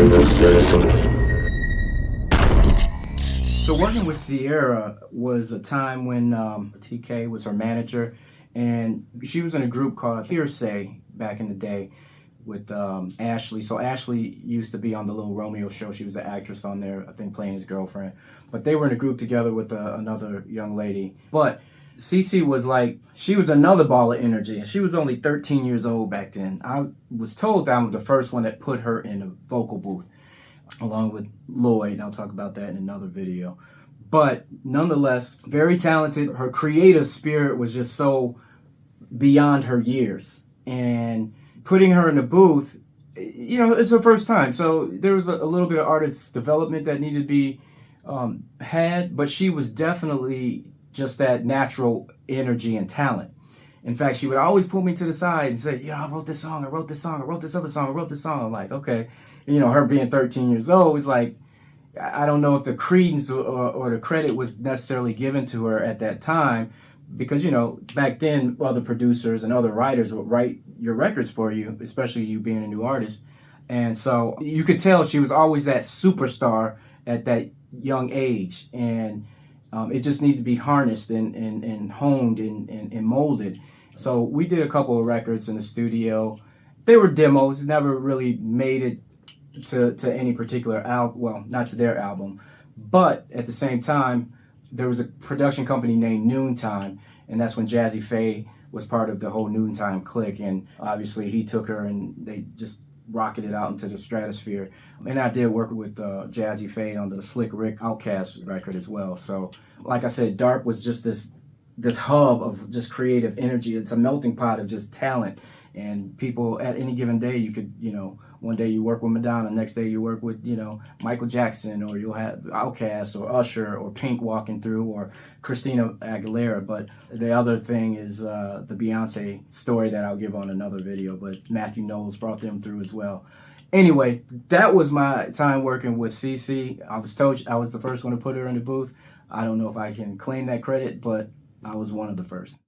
So working with Ciara was a time when TK was her manager, and she was in a group called Hearsay back in the day with Ashley. So Ashley used to be on the Little Romeo show. She was an actress on there, I think, playing his girlfriend. But they were in a group together with another young lady. But Cece was like, she was another ball of energy, and she was only 13 years old back then. I was told that I'm the first one that put her in a vocal booth, along with Lloyd, and I'll talk about that in another video. But nonetheless, very talented. Her creative spirit was just so beyond her years. And putting her in the booth, it's her first time. So there was a little bit of artist development that needed to be had, but she was definitely just that natural energy and talent. In fact, she would always pull me to the side and say, "Yeah, I wrote this song, I wrote this song, I wrote this other song, I wrote this song." I'm like, okay. Her being 13 years old was like, I don't know if the credence or the credit was necessarily given to her at that time, because, back then other producers and other writers would write your records for you, especially you being a new artist. And so you could tell she was always that superstar at that young age. And it just needs to be harnessed and honed and molded. So we did a couple of records in the studio. They were demos, never really made it to any particular album, well, not to their album. But at the same time, there was a production company named Noontime, and that's when Jazzy Faye was part of the whole Noontime clique. And obviously he took her and they just rocketed out into the stratosphere. And I did work with Jazzy Faye on the Slick Rick Outkast record as well. So like I said, DARP was just this hub of just creative energy. It's a melting pot of just talent. And people at any given day, you could, one day you work with Madonna, next day you work with, Michael Jackson, or you'll have Outkast or Usher or Pink walking through, or Christina Aguilera. But the other thing is the Beyonce story that I'll give on another video, but Matthew Knowles brought them through as well. Anyway, that was my time working with Cece. I was told I was the first one to put her in the booth. I don't know if I can claim that credit, but I was one of the first.